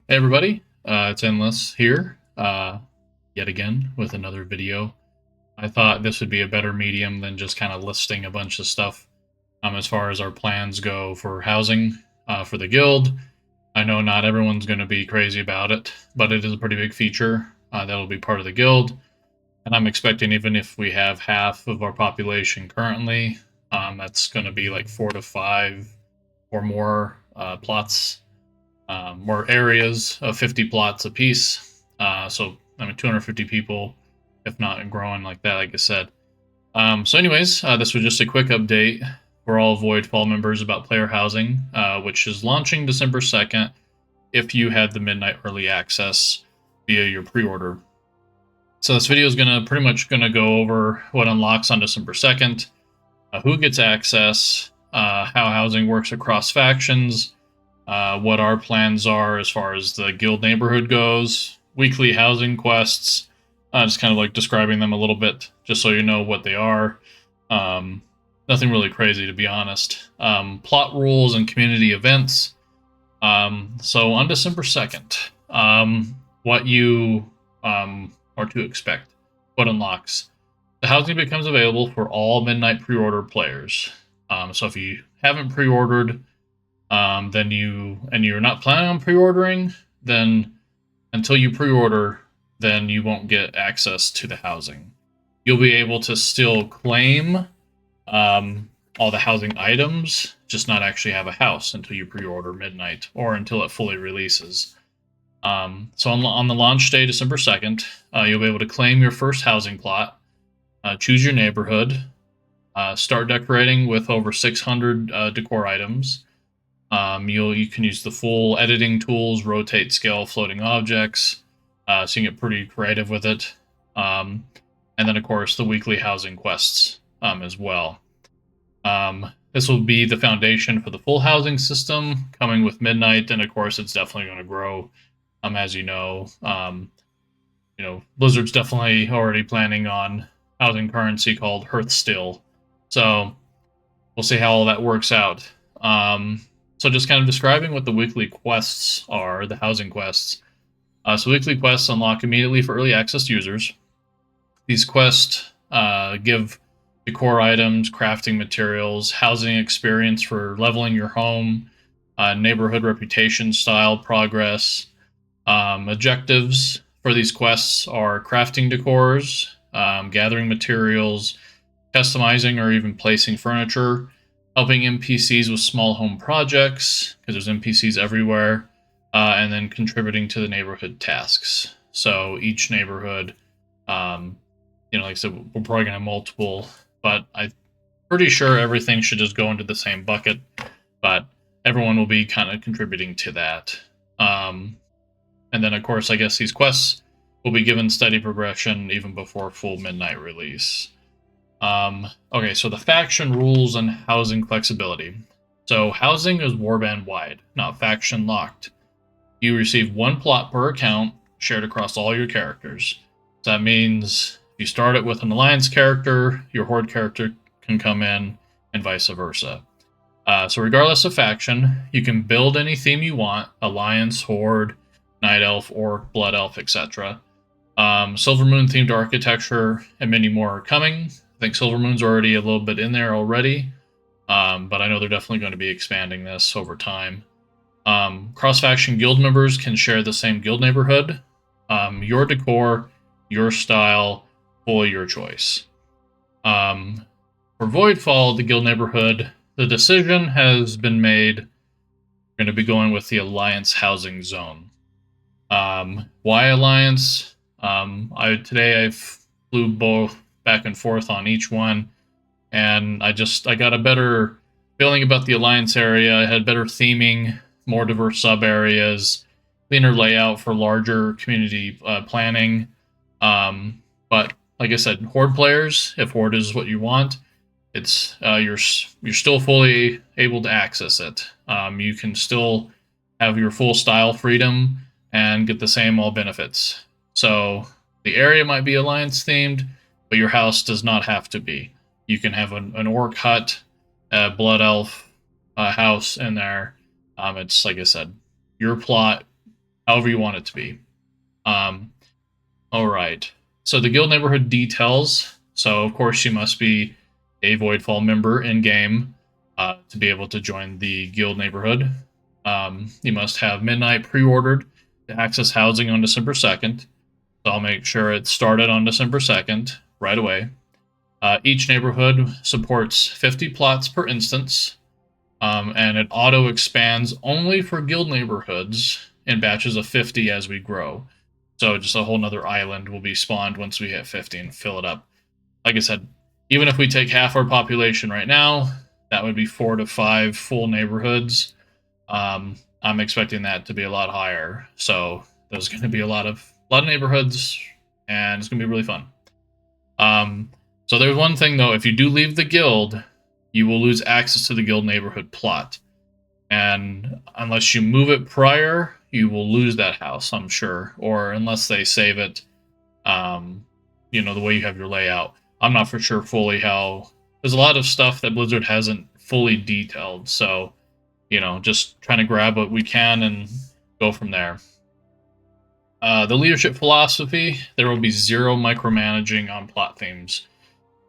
Hey everybody, it's Endless here, yet again with another video. I thought this would be a better medium than just kind of listing a bunch of stuff as far as our plans go for housing for the guild. I know not everyone's going to be crazy about it, but it is a pretty big feature that'll be part of the guild. And I'm expecting even if we have half of our population currently, that's going to be like 4 to 5 or more plots more areas of 50 plots apiece. So, I mean, 250 people, if not growing like that, like I said. This was just a quick update for all VOIDFALL members about player housing, which is launching December 2nd if you had the midnight early access via your pre-order. So this video is pretty much gonna go over what unlocks on December 2nd, who gets access, how housing works across factions, what our plans are as far as the guild neighborhood goes, weekly housing quests, just kind of like describing them a little bit, just so you know what they are. Nothing really crazy, to be honest. Plot rules and community events. So on December 2nd, what you are to expect, what unlocks. The housing becomes available for all Midnight pre-order players. So if you haven't pre-ordered, then you're not planning on pre-ordering, then until you pre-order, then you won't get access to the housing. You'll be able to still claim all the housing items, just not actually have a house until you pre-order midnight or until it fully releases. So on the launch day, December 2nd, you'll be able to claim your first housing plot, choose your neighborhood, start decorating with over 600 decor items. You can use the full editing tools, rotate, scale, floating objects, so you can get pretty creative with it. And then, of course, the weekly housing quests as well. This will be the foundation for the full housing system coming with Midnight, and of course, it's definitely going to grow. As you know, Blizzard's definitely already planning on housing currency called Hearthsteel. So we'll see how all that works out. So just kind of describing what the weekly quests are, the housing quests. So weekly quests unlock immediately for early access users. These quests give decor items, crafting materials, housing experience for leveling your home, neighborhood reputation, style, progress. Objectives for these quests are crafting decors, gathering materials, customizing or even placing furniture, helping NPCs with small home projects, because there's NPCs everywhere, and then contributing to the neighborhood tasks. So each neighborhood, like I said, we're probably going to have multiple, but I'm pretty sure everything should just go into the same bucket, but everyone will be kind of contributing to that. And then, of course, I guess these quests will be given steady progression even before full midnight release. Okay, so the faction rules and housing flexibility. So housing is warband wide, not faction locked. You receive 1 plot per account shared across all your characters. So that means if you start it with an alliance character, your horde character can come in, and vice versa. So regardless of faction, you can build any theme you want: alliance, horde, night elf, orc, blood elf, etc. Silver Moon themed architecture and many more are coming. I think Silver Moon's already a little bit in there already, but I know they're definitely going to be expanding this over time. Cross-faction guild members can share the same guild neighborhood. Your decor, your style, fully your choice. For Voidfall, the guild neighborhood, the decision has been made. We're going to be going with the Alliance housing zone. Why Alliance? Today I flew both back and forth on each one, and I got a better feeling about the Alliance area. I had better theming, more diverse sub areas, cleaner layout for larger community planning. But like I said, Horde players, if Horde is what you want, it's you're still fully able to access it. You can still have your full style freedom and get the same all benefits. So the area might be Alliance themed, but your house does not have to be. You can have an orc hut, a blood elf house in there. It's like I said, your plot, however you want it to be. All right. So the guild neighborhood details. So of course you must be a VOIDFALL member in game to be able to join the guild neighborhood. You must have midnight pre-ordered to access housing on December 2nd. So I'll make sure it started on December 2nd right away. Each neighborhood supports 50 plots per instance, and it auto expands only for guild neighborhoods in batches of 50 as we grow. So just a whole nother island will be spawned once we hit 50 and fill it up. Like I said, even if we take half our population right now, that would be 4 to 5 full neighborhoods. I'm expecting that to be a lot higher. So there's going to be a lot of neighborhoods, and it's going to be really fun. So there's one thing though: if you do leave the guild, you will lose access to the guild neighborhood plot, and unless you move it prior, you will lose that house, I'm sure, or unless they save it, the way you have your layout. I'm not for sure fully how. There's a lot of stuff that Blizzard hasn't fully detailed, so just trying to grab what we can and go from there. The leadership philosophy: there will be zero micromanaging on plot themes.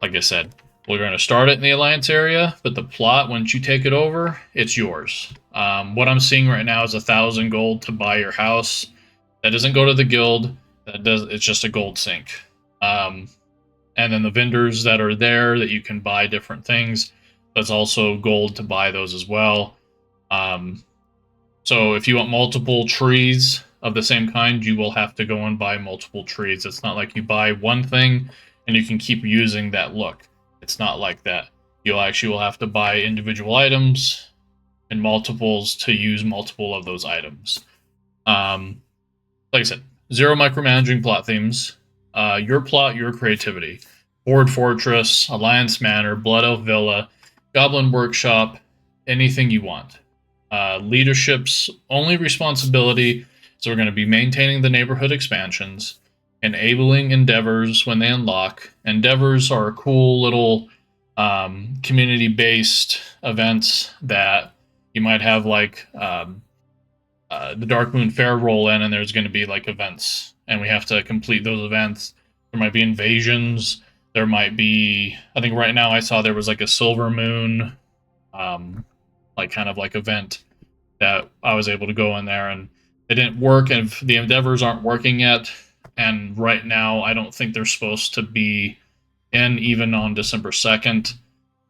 Like I said, we're going to start it in the Alliance area, but the plot, once you take it over, it's yours. What I'm seeing right now is 1,000 gold to buy your house. That doesn't go to the guild. It's just a gold sink. And then the vendors that are there that you can buy different things, that's also gold to buy those as well. So if you want multiple trees of the same kind, you will have to go and buy multiple trees. It's not like you buy one thing and you can keep using that look. It's not like that. You'll actually will have to buy individual items in multiples to use multiple of those items. Like I said, zero micromanaging plot themes. Your plot, your creativity. Horde Fortress, Alliance Manor, Blood Elf Villa, Goblin Workshop, anything you want. Leadership's only responsibility, so we're going to be maintaining the neighborhood expansions, enabling endeavors when they unlock. Endeavors are cool little community-based events that you might have, like the Dark Moon Fair roll in, and there's going to be like events, and we have to complete those events. There might be invasions. There might be, I think right now I saw there was like a Silver Moon, kind of event that I was able to go in there, and it didn't work, and the endeavors aren't working yet. And right now, I don't think they're supposed to be in even on December 2nd.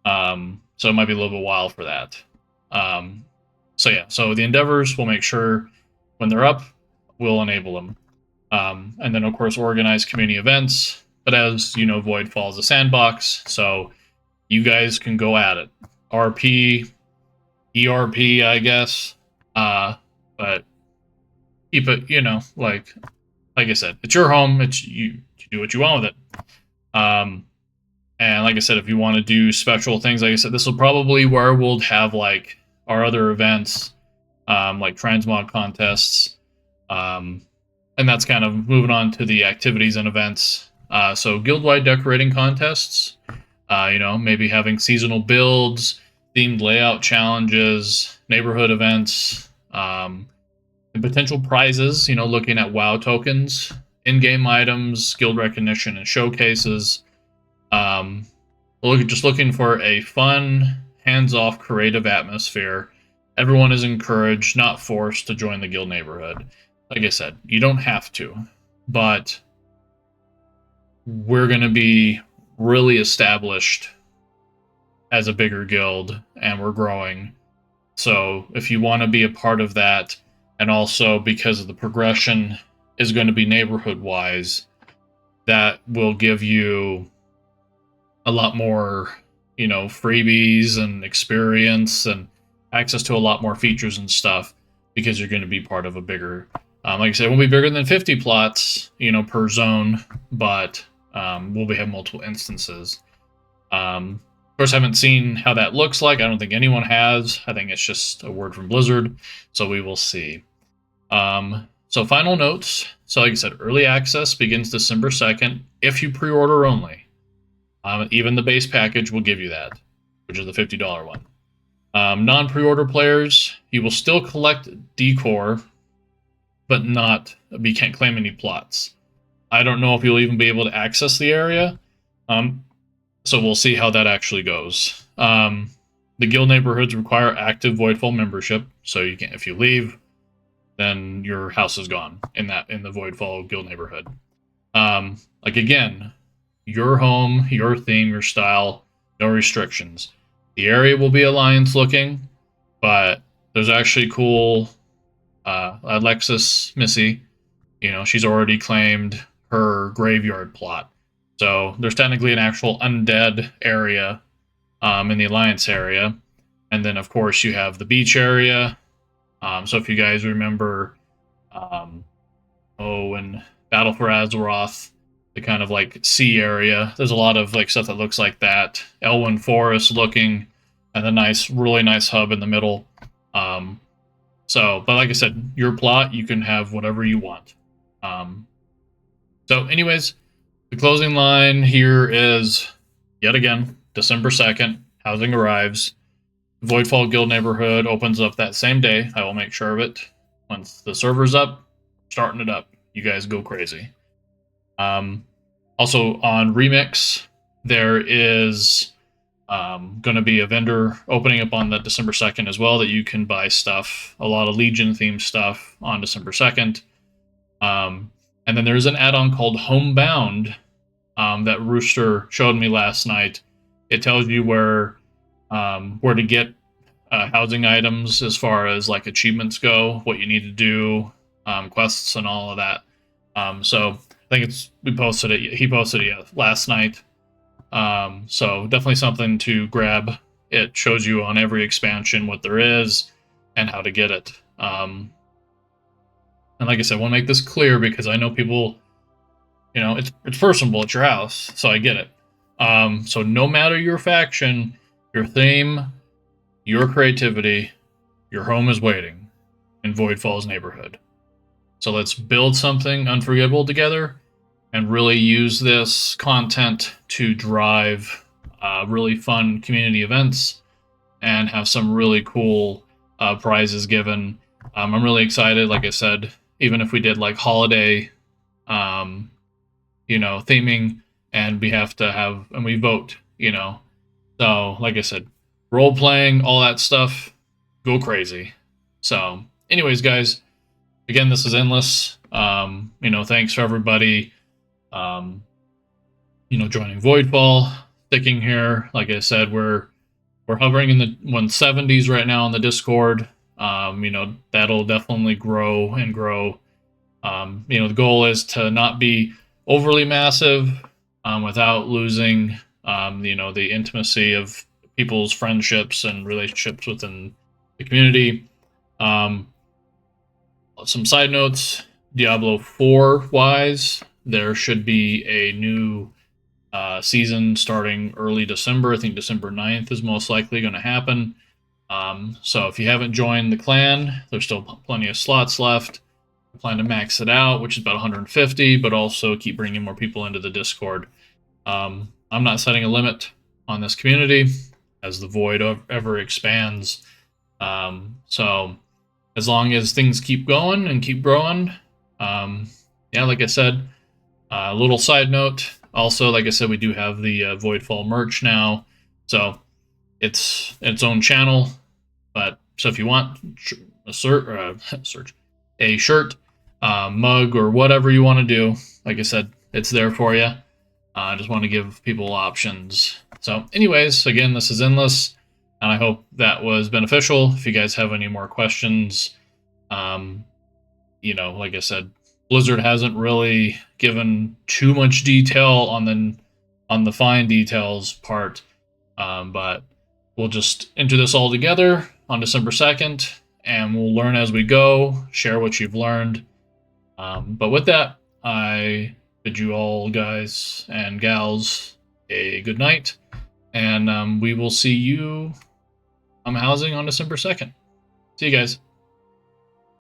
So it might be a little bit while for that. So the endeavors, we'll make sure when they're up, we'll enable them. And then, of course, organize community events. But as you know, VOIDFALL is a sandbox, so you guys can go at it. RP, ERP, I guess. But keep it, like I said, it's your home. It's you do what you want with it. And like I said, if you want to do special things, like I said, this will probably where we'll have like our other events, like transmog contests, and that's kind of moving on to the activities and events. So guild-wide decorating contests, maybe having seasonal builds, themed layout challenges, neighborhood events, and potential prizes, looking at WoW tokens, in-game items, guild recognition, and showcases. Just looking for a fun, hands-off, creative atmosphere. Everyone is encouraged, not forced, to join the guild neighborhood. Like I said, you don't have to, but we're going to be really established as a bigger guild, and we're growing. So if you want to be a part of that, and also because of the progression is going to be neighborhood-wise, that will give you a lot more, freebies and experience and access to a lot more features and stuff, because you're going to be part of a bigger, like I said, it won't be bigger than 50 plots, per zone, but we'll have multiple instances. Of course, I haven't seen how that looks like. I don't think anyone has. I think it's just a word from Blizzard, so we will see. So final notes. So like I said, early access begins December 2nd, if you pre-order only. Even the base package will give you that, which is the $50 one. Non-pre-order players, you will still collect decor but you can't claim any plots. I don't know if you'll even be able to access the area, so we'll see how that actually goes. The guild neighborhoods require active Voidfall membership, so you can, if you leave, then your house is gone in the Voidfall guild neighborhood. Like again, your home, your theme, your style, no restrictions. The area will be Alliance looking, but there's actually cool Alexis Missy. You know, she's already claimed her graveyard plot. So there's technically an actual undead area in the Alliance area. And then, of course, you have the beach area. So if you guys remember, in Battle for Azeroth, the kind of like sea area, there's a lot of like stuff that looks like that. Elwyn Forest looking, and a really nice hub in the middle. But like I said, your plot, you can have whatever you want. So anyways, the closing line here is, yet again, December 2nd, housing arrives. Voidfall Guild neighborhood opens up that same day. I will make sure of it. Once the server's up, starting it up. You guys go crazy. Also on Remix, there is going to be a vendor opening up on the December 2nd as well that you can buy stuff, a lot of Legion themed stuff on December 2nd. And then there's an add-on called Homebound that Rooster showed me last night. It tells you where to get housing items as far as like achievements go, what you need to do, quests and all of that. So I think he posted it last night. So definitely something to grab. It shows you on every expansion what there is and how to get it. And like I said, I want to make this clear because I know people, you know, it's personable at your house, so I get it. So no matter your faction, your theme, your creativity, your home is waiting in Voidfall's neighborhood. So let's build something unforgettable together and really use this content to drive really fun community events and have some really cool prizes given. I'm really excited, like I said, even if we did like holiday, theming, and we have to have, and we vote, So, like I said, role playing, all that stuff, go crazy. So, anyways, guys, again, this is Endless. Thanks for everybody, joining Voidfall, sticking here. Like I said, we're hovering in the 170s right now on the Discord. That'll definitely grow and grow. The goal is to not be overly massive without losing, the intimacy of people's friendships and relationships within the community. Some side notes, Diablo 4 wise, there should be a new season starting early December. I think December 9th is most likely going to happen. So if you haven't joined the clan, there's still plenty of slots left. I plan to max it out, which is about 150, but also keep bringing more people into the Discord. I'm not setting a limit on this community as the void ever expands. So as long as things keep going and keep growing, like I said, a little side note. Also, like I said, we do have the Voidfall merch now, so it's its own channel. But so if you want a shirt, mug, or whatever you want to do, like I said, it's there for you. I just want to give people options. So, anyways, again, this is Endless, and I hope that was beneficial. If you guys have any more questions, like I said, Blizzard hasn't really given too much detail on the fine details part, but we'll just enter this all together on December 2nd, and we'll learn as we go, share what you've learned. But with that, I bid you all, guys and gals, a good night, and we will see you housing on December 2nd. See you guys.